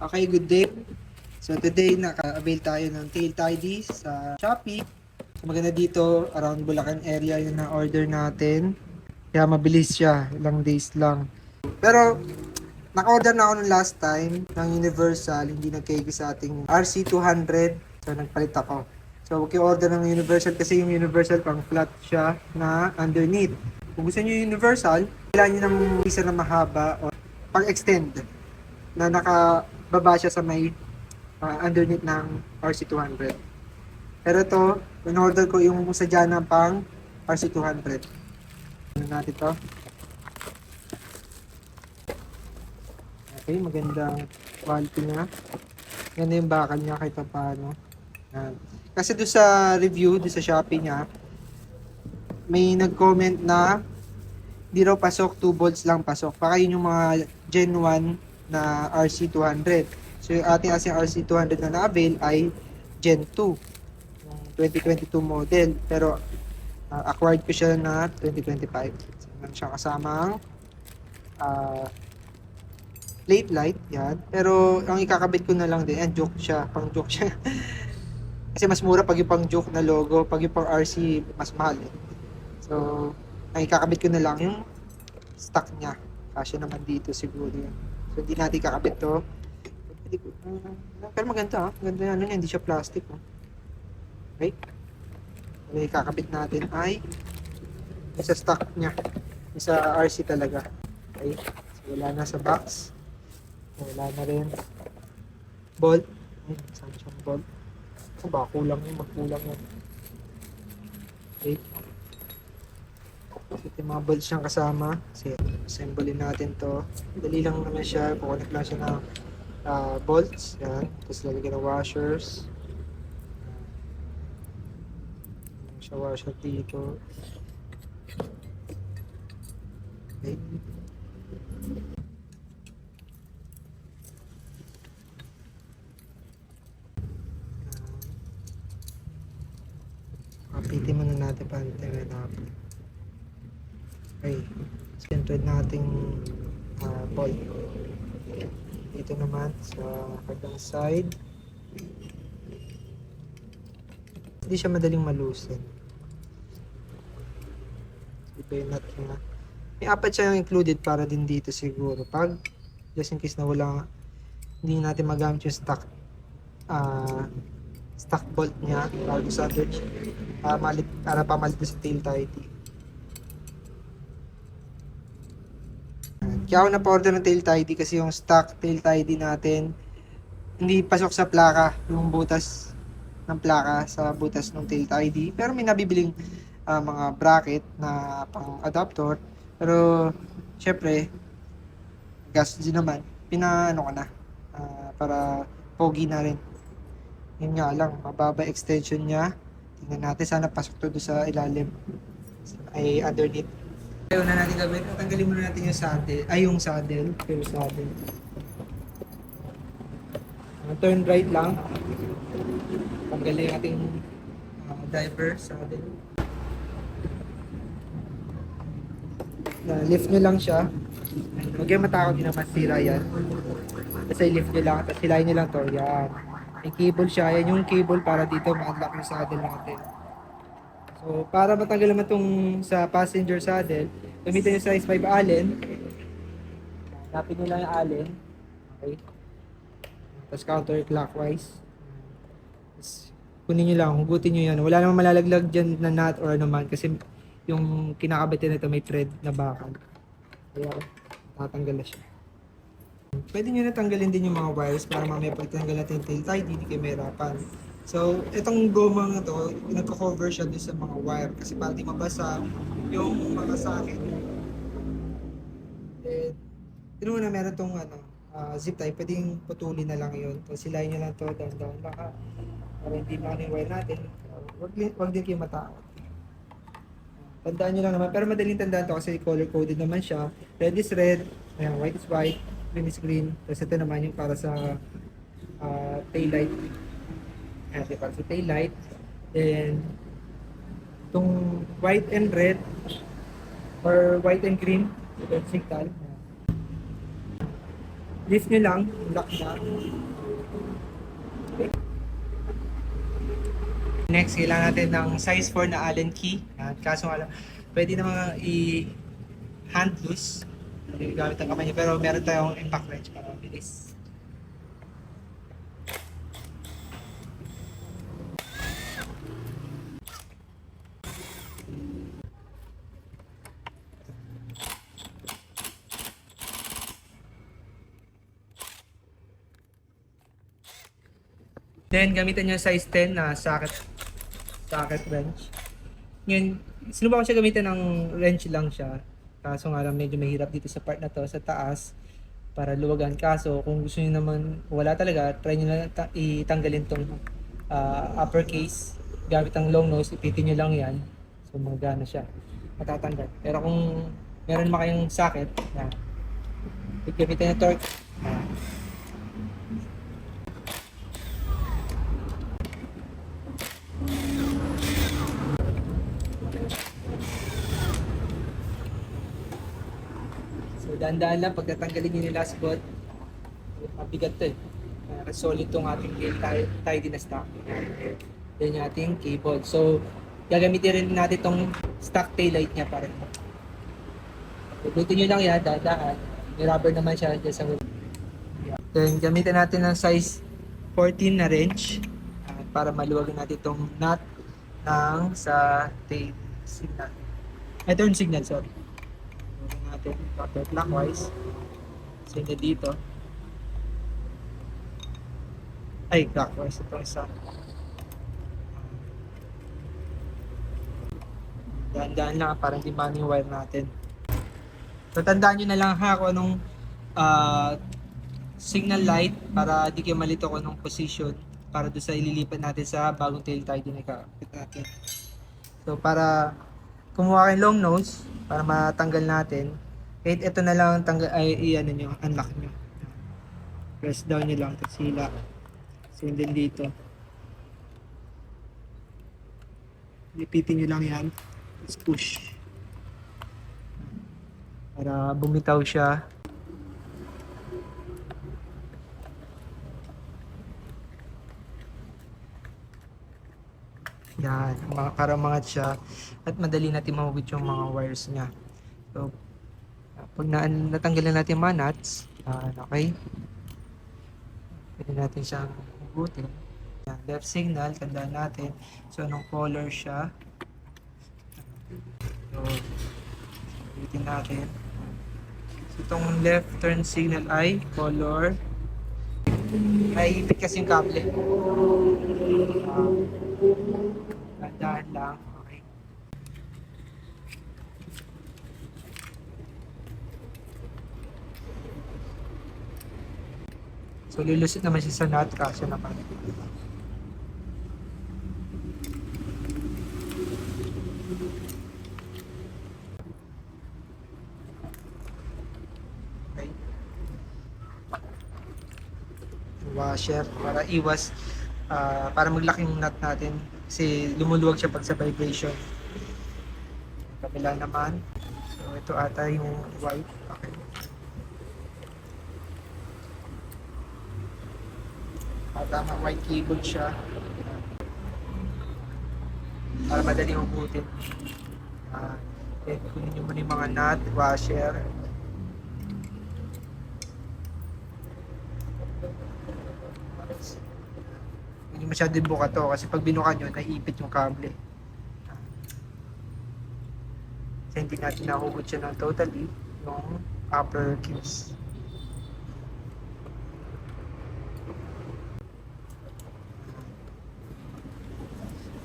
Okay, good day. So today naka-avail tayo ng tail tidy sa Shopee. So, maganda dito, around Bulacan area yung na-order natin. Kaya mabilis siya, ilang days lang. Pero naka-order na ako nung last time ng Universal, hindi nagkaigo sa ating RC200. So nagpalit ako. So order ng Universal kasi yung Universal pang flat siya na underneath. Kung gusto niyo yung Universal, kailangan niyo ng isa na mahaba o pang-extend na nakababa siya sa may underneath ng RC200. Pero ito, in-order ko yung sadya na pang RC200. Ano natin to? Okay, magandang quality na. Ganda yung bakal niya kahit pa paano. Yan. Kasi doon sa review, doon sa Shopee niya, may nag-comment na di raw pasok, 2 volts lang pasok. Baka yun yung mga Gen 1 na RC200. So yung ating RC200 na na-avail ay Gen 2, yung 2022 model. Pero acquired ko siya na 2025. So, meron siyang kasamang uh, plate light, yan. Pero ang ikakabit ko na lang din, joke siya, pang joke siya. Kasi mas mura pag yung pang joke na logo, pag yung pang RC mas mahal eh. So, ang ikakabit ko na lang yung stock niya. Kasi naman dito siguro yan. So, hindi natin kakabit to. Pero maganda maganda yan, hindi siya plastic. Okay? Ang ikakabit natin ay yung sa stock niya. Yung sa RC talaga. Okay? So, wala na sa box. Wala na rin. Bolt. Saan siyang bolt? Ba, kulang yun, magkulang yun. Okay. So, yung mga bolts siyang kasama. Kasi, assemblein natin to. Dali lang naman siya. Kukunik lang siya ng bolts. Yan. Tapos lalagyan ng washers. Siya washer dito. Okay. Kapitin muna natin paano tayo natin. Okay. Centered nating bolt. Dito naman sa kanyang side. Hindi siya madaling malusin. Iba yung nut niya. May apat siya included para din dito siguro. Pag just in case na wala, hindi natin magamit yung stock bolt niya para sa para pamalit sa tail tidy. Kaya ako na-order ng tail tidy kasi yung stock tail tidy natin hindi pasok sa plaka, yung butas ng plaka sa butas ng tail tidy. Pero may nabibiling mga bracket na pang adapter. Pero syempre gas din naman, pinaano ko na para pogi na rin. Yun nga lang, mababa extension niya. Tingnan natin, sana pasok to doon sa ilalim ay underneath. Ayaw na natin gawin, tanggalin muna natin yung saddle, yung saddle. Turn right lang. Tanggalin yung ating driver saddle. Lift nyo lang siya. Huwag yung matakot, din naman sira yan. Kasi lift nyo lang, tapos hilahin nyo lang to. Yan. May cable siya. Yan yung cable para dito ma-unlock yung saddle natin. So, para matanggal naman itong sa passenger saddle, gamitin yung size 5 Allen. Hanapin nyo lang yung Allen. Okay. Tapos counterclockwise. Tapos, kunin nyo lang, hugutin nyo yan. Wala namang malalaglag dyan na nut or ano man kasi yung kinakabitin nito may thread na bakal. Kaya, tatanggal na siya. Pwede nyo na tanggalin din yung mga wires para mamaya pag tanggal natin yung tail tidy, hindi kayo mahirapan. So, itong goma na to, nagko-cover siya doon sa mga wire kasi para di mabasa yung mga socket. And, yun muna meron tong zip tie, pwedeng putulin na lang yun. Tapos silayin nyo lang to, down baka para hindi maano yung wire natin. Wag din kayo matakot. Tandaan nyo lang naman, pero madaling tandaan to kasi color-coded naman siya. Red is red, white is white, green is green. Tapos ito naman yung para sa tail light. Ayan, para sa tail light. Then, itong white and red, or white and green, ito yung signal. Hindi Lift nyo lang, lock na. Next, kailangan natin ng size 4 na Allen key. Yan. Kaso nga lang, pwede naman i-hand loose. Hindi gamit ang kamay niya, pero meron tayong impact wrench para mabilis. Then, gamitan niyo size 10 na socket wrench. Ngayon, sinubukan siya gamitin ng wrench lang siya. Kaso nga lang medyo mahirap dito sa part na to, sa taas, para luwagan. Kaso, kung gusto niyo naman wala talaga, try niyo na itanggalin tong upper case. Gamit ang long nose, ipitin niyo lang yan. So, magana siya. Matatanggal. Pero kung meron naman kayong socket, yan. Gamitin yung torque. Yan. So, dahan-dahan lang pag natanggalin nyo yung last bolt, mabigat to eh. Solid tong ating tie na stock. Yan yung ating cable. So, gagamitin rin natin tong stock taillight niya para butin nyo lang yan, dahan-dahan. May rubber naman siya dyan sa then, gamitin natin ng size 14 na wrench para maluwagan natin itong nut ng sa tail signal. Turn signal, sorry. Natin counterclockwise. So, yun dito. Ay, clockwise. Ito isa. Dahan-dahan lang para hindi man yung wire natin. So, tandaan nyo na lang ha kung anong signal light para di kayo malito kung anong position para doon sa ililipat natin sa bagong tail tie din ikakapit natin. So, para kumuha kayong long nose, para matanggal natin, kahit ito na lang i-ano nyo, unlock nyo. Press down nyo lang, tapos hila. So, and then dito. Lipitin nyo lang yan. Let's push. Para bumitaw siya. Yan, makakarangat siya at madali natin mahugot yung mga wires niya. So, pag natanggal na natin yung mga nuts, okay, pwede natin siyang hugutin. Yan, left signal, tandaan natin. So, anong color siya. So, hugutin natin. So, itong left turn signal ay color. Ay, ipit kasi yung kable. Dahan lang. Okay. So, lulusit naman siya sa nut. Kasya naman. Okay. Washer para iwas para mag-lock yung nut natin kasi lumuluwag siya pag sa vibration. Kabila naman. So, ito ata yung white. Okay. Tama, white cable siya. Para madali hugutin. Then, kunin nyo muna yung mga nut, washer. Hindi masyado yung buka to kasi pag binuka nyo, naiipit yung kable. Kasi hindi natin nahugot siya ng totally yung upper case.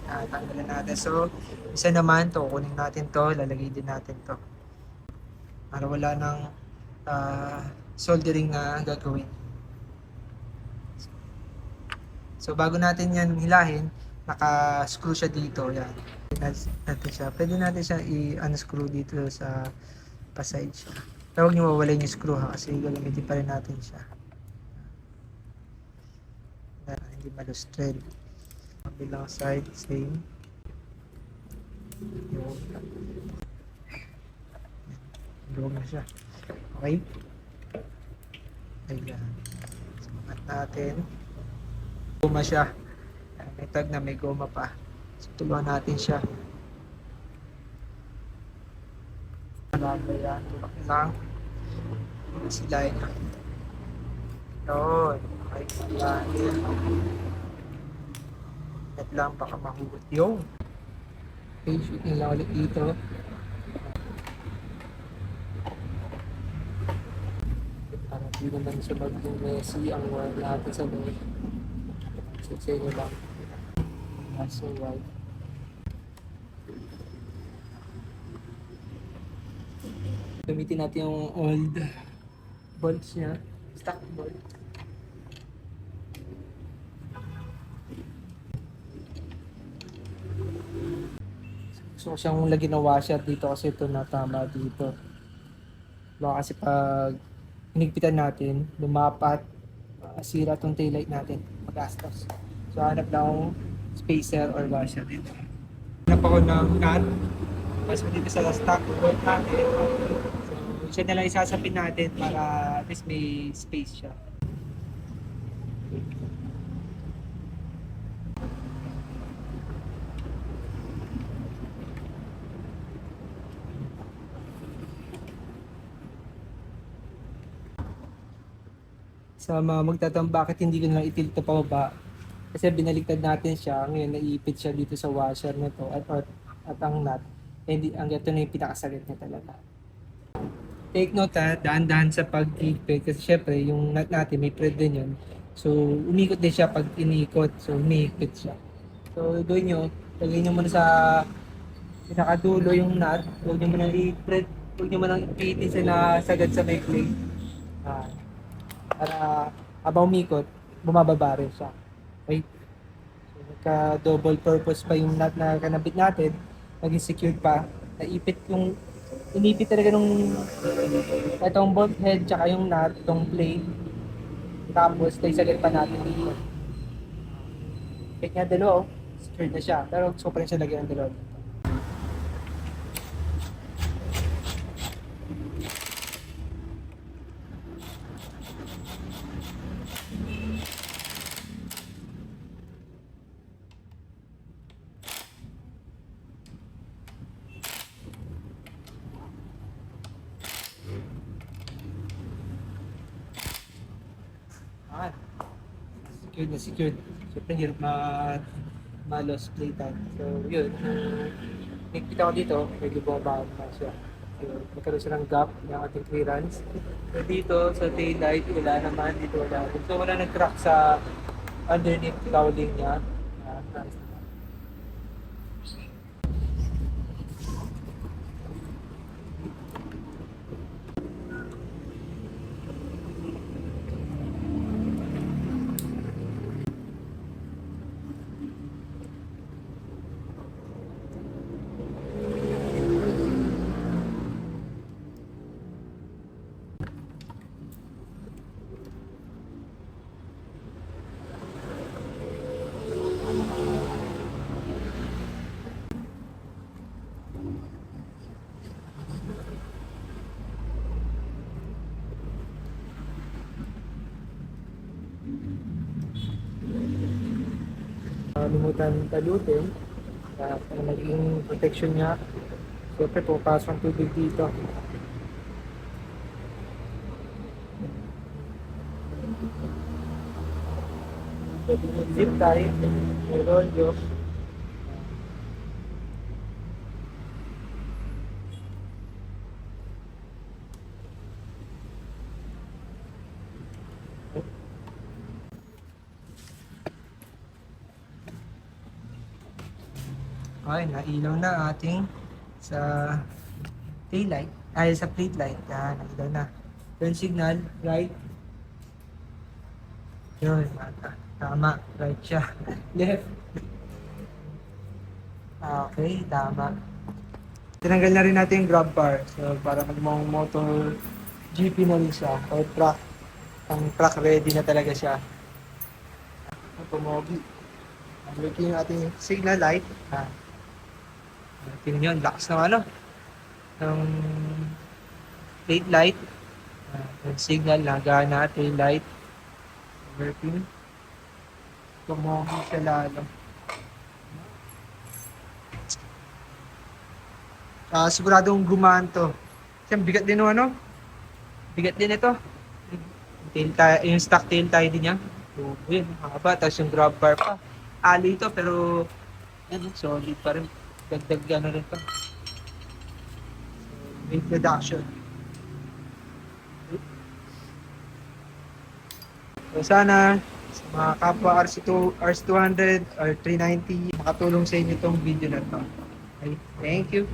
Tanggalin natin. So, isa naman to, kunin natin to, lalagay din natin to. Para wala ng soldering na gagawin. So, bago natin yan hilahin, naka-screw siya dito. Yan. Natin siya. Pwede natin siya i-unscrew dito sa pa-side siya. Pero huwag niyo mawala yung screw ha, kasi gagamitin pa rin natin siya. Hindi malustred. Kabilang side, same. Luwag na siya. Okay? Ayan. Sumat natin. Guma siya. May tag na may goma pa. So, tulungan natin siya. Malaga yan. Tulak lang. Silayin na. Yun. Okay. Silayin. At lang baka mahugot yung. Okay, shooting lang ulit dito. Para di naman siya maging messy ang wire natin sa loob. Sa inyo lang. That's alright. Gamitin natin yung old bolts niya. Stock bolt. Gusto ko siyang lagyan ng washer dito kasi ito natama dito. Baka kasi pag hinigpitan natin, lumapat, sira itong taillight natin, magastos. So hanap na akong spacer or washer dito. Hanap ako ng nut, pasok dito sa stock bolt natin. So siya na lang isasapin natin para at least may space siya. Sa mga magtatanong bakit hindi ko na itilt na pababa, kasi binaliktad natin siya, ngayon naiipit siya dito sa washer na to at ang nut, hindi, ang ito na yung pinakasalit niya talaga. Take note ha, daan-daan sa pag-ipit kasi syempre yung nut natin may thread din yun. So umikot din siya pag inikot, so umiikot siya. So gawin nyo, lagay nyo muna sa pinakadulo yung nut, huwag nyo muna i-thread, huwag nyo muna ipitin siya na sagad sa may plate. Para habang umikot, bumababa rin siya. Okay? So, nagka-double purpose pa yung nut na kanabit natin, naging secured pa, naipit yung, inipit talaga nung itong bolt head, tsaka yung nut, itong plate, tapos, naisagad pa natin dito. Kahit nga dalawa, secured na siya, pero gusto pa rin siya lagyan ng dalawa. Ah, secured na secured. Siyempre, hirap ma-lost plate. So, yun. Nakikita ko dito, medyo bumabaan na siya. So, magkaroon siya ng gap ng ating clearance. So, dito sa taillight, wala naman. Dito wala. So, wala nag-crack sa underneath cowling niya. Nice. Limutan talutin para maging protection niya. Siyempre pupasok ang tubig dito. Pwede yung zip tie, may rolyo. Okay, nailaw na ating sa taillight, ay sa plate light. Yan, nailaw na. Turn signal, right. Yun, tama, right siya. Left. Okay, tama. Tinanggal na rin natin yung grab bar. So, para magmong motor GP na rin siya. Or truck. Ang truck ready na talaga siya. Automobil. Lagyan yung ating signal light. Tingnan nyo, ang lakas ng ng plate light. Yung signal, lagana, tail light, working. Tumogi siya lalo. Siguradong gumaan to. Siyang bigat din no, ano? Bigat din ito. Yung stock tail tie din niya. So, yun, haba. Tapos yung grab bar pa. Ali ito, pero ano, solid pa rin. Dagdag ano rin to. Weight reduction. So, sana sa mga kapwa RC2, RC200 or 390, makatulong sa inyo itong video na to. Okay, thank you.